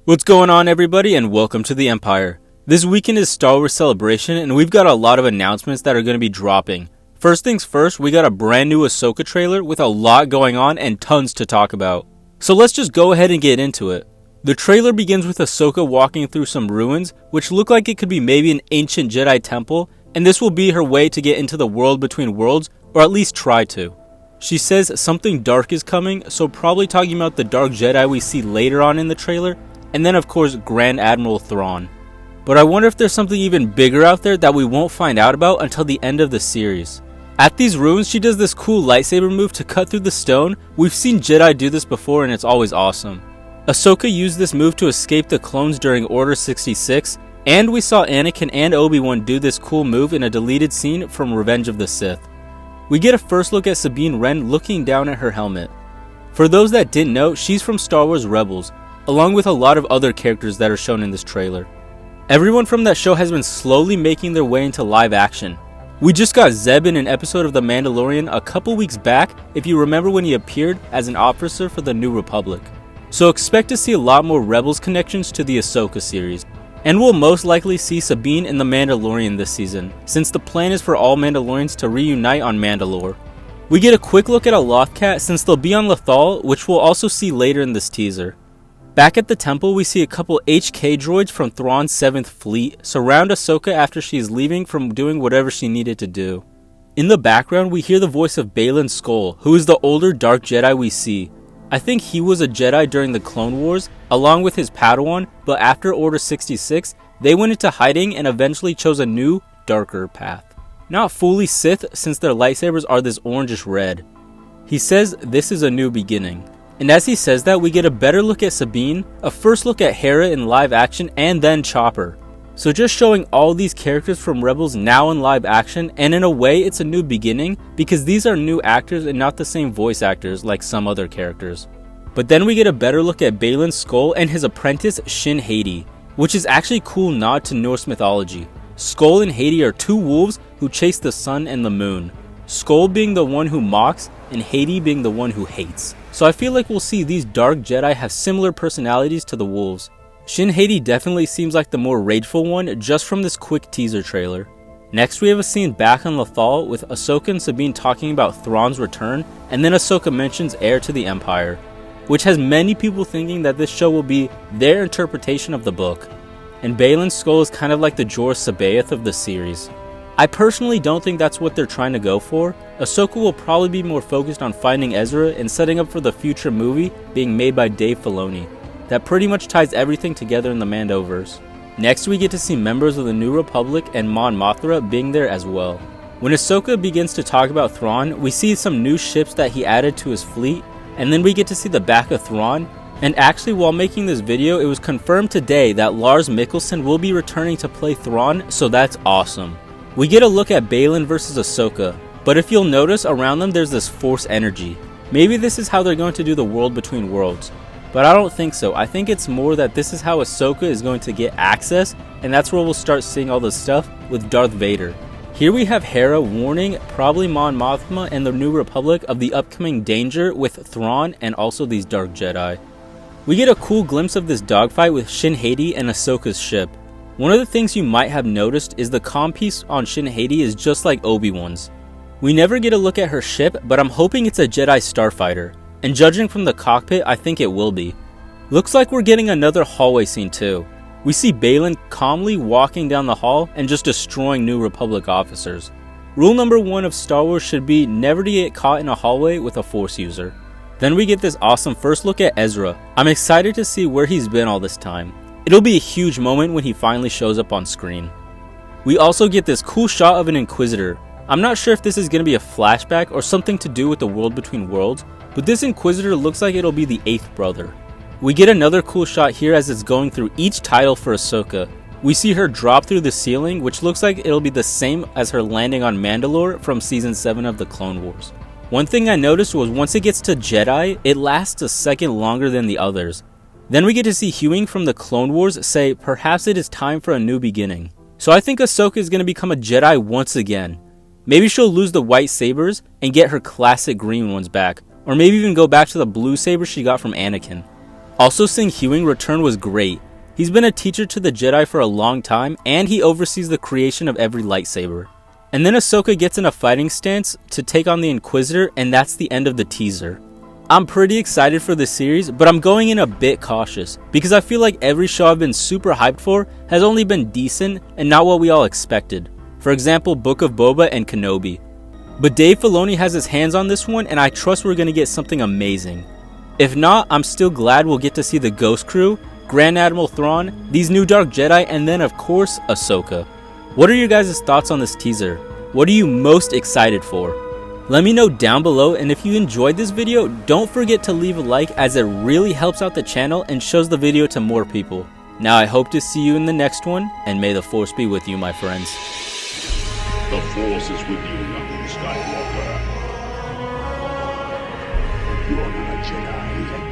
What's going on, everybody, and welcome to the Empire. This weekend is Star Wars Celebration, and we've got a lot of announcements that are going to be dropping. First things first, we got a brand new Ahsoka trailer with a lot going on and tons to talk about. So let's just go ahead and get into it. The trailer begins with Ahsoka walking through some ruins, which look like it could be maybe an ancient Jedi temple, and this will be her way to get into the world between worlds, or at least try to. She says something dark is coming, so probably talking about the Dark Jedi we see later on in the trailer, and then of course Grand Admiral Thrawn. But I wonder if there's something even bigger out there that we won't find out about until the end of the series. At these ruins, she does this cool lightsaber move to cut through the stone. We've seen Jedi do this before and it's always awesome. Ahsoka used this move to escape the clones during Order 66, and we saw Anakin and Obi-Wan do this cool move in a deleted scene from Revenge of the Sith. We get a first look at Sabine Wren looking down at her helmet. For those that didn't know, she's from Star Wars Rebels, along with a lot of other characters that are shown in this trailer. Everyone from that show has been slowly making their way into live action. We just got Zeb in an episode of The Mandalorian a couple weeks back, if you remember when he appeared as an officer for the New Republic. So expect to see a lot more Rebels connections to the Ahsoka series. And we'll most likely see Sabine in The Mandalorian this season, since the plan is for all Mandalorians to reunite on Mandalore. We get a quick look at a Lothcat since they'll be on Lothal, which we'll also see later in this teaser. Back at the temple, we see a couple HK droids from Thrawn's 7th Fleet surround Ahsoka after she's leaving from doing whatever she needed to do. In the background, we hear the voice of Baylan Skoll, who is the older Dark Jedi we see. I think he was a Jedi during the Clone Wars, along with his Padawan, but after Order 66, they went into hiding and eventually chose a new, darker path. Not fully Sith, since their lightsabers are this orangish red. He says this is a new beginning. And as he says that, we get a better look at Sabine, a first look at Hera in live action, and then Chopper. So just showing all these characters from Rebels now in live action, and in a way it's a new beginning, because these are new actors and not the same voice actors like some other characters. But then we get a better look at Baylan Skoll and his apprentice Shin Hati, which is actually a cool nod to Norse mythology. Skoll and Hati are two wolves who chase the sun and the moon. Skoll being the one who mocks, and Hati being the one who hates. So I feel like we'll see these Dark Jedi have similar personalities to the wolves. Shin Hati definitely seems like the more rageful one just from this quick teaser trailer. Next we have a scene back on Lothal with Ahsoka and Sabine talking about Thrawn's return, and then Ahsoka mentions heir to the Empire, which has many people thinking that this show will be their interpretation of the book. And Baylan Skoll is kind of like the Jorah Sabaoth of the series. I personally don't think that's what they're trying to go for. Ahsoka will probably be more focused on finding Ezra and setting up for the future movie being made by Dave Filoni. That pretty much ties everything together in the Mandoverse. Next we get to see members of the New Republic and Mon Mothma being there as well. When Ahsoka begins to talk about Thrawn, we see some new ships that he added to his fleet, and then we get to see the back of Thrawn. And actually, while making this video, it was confirmed today that Lars Mikkelsen will be returning to play Thrawn, so that's awesome. We get a look at Baylan versus Ahsoka, but if you'll notice around them there's this force energy. Maybe this is how they're going to do the world between worlds, but I don't think so. I think it's more that this is how Ahsoka is going to get access, and that's where we'll start seeing all this stuff with Darth Vader. Here we have Hera warning probably Mon Mothma and the New Republic of the upcoming danger with Thrawn and also these Dark Jedi. We get a cool glimpse of this dogfight with Shin Hati and Ahsoka's ship. One of the things you might have noticed is the comm piece on Shin Hati is just like Obi-Wan's. We never get a look at her ship, but I'm hoping it's a Jedi starfighter, and judging from the cockpit, I think it will be. Looks like we're getting another hallway scene too. We see Baylan calmly walking down the hall and just destroying New Republic officers. Rule number 1 of Star Wars should be never to get caught in a hallway with a Force user. Then we get this awesome first look at Ezra. I'm excited to see where he's been all this time. It'll be a huge moment when he finally shows up on screen. We also get this cool shot of an Inquisitor. I'm not sure if this is going to be a flashback or something to do with the world between worlds, but this Inquisitor looks like it'll be the 8th brother. We get another cool shot here as it's going through each title for Ahsoka. We see her drop through the ceiling, which looks like it'll be the same as her landing on Mandalore from Season 7 of the Clone Wars. One thing I noticed was once it gets to Jedi, it lasts a second longer than the others. Then we get to see Hewing from the Clone Wars say perhaps it is time for a new beginning. So I think Ahsoka is going to become a Jedi once again. Maybe she'll lose the white sabers and get her classic green ones back, or maybe even go back to the blue saber she got from Anakin. Also, seeing Hewing return was great. He's been a teacher to the Jedi for a long time, and he oversees the creation of every lightsaber. And then Ahsoka gets in a fighting stance to take on the Inquisitor, and that's the end of the teaser. I'm pretty excited for this series, but I'm going in a bit cautious, because I feel like every show I've been super hyped for has only been decent and not what we all expected. For example, Book of Boba and Kenobi. But Dave Filoni has his hands on this one, and I trust we're going to get something amazing. If not, I'm still glad we'll get to see the Ghost Crew, Grand Admiral Thrawn, these new Dark Jedi, and then of course, Ahsoka. What are your guys' thoughts on this teaser? What are you most excited for? Let me know down below, and if you enjoyed this video, don't forget to leave a like as it really helps out the channel and shows the video to more people. Now I hope to see you in the next one, and may the Force be with you, my friends. The Force is with you, young Skywalker. You're not a Jedi.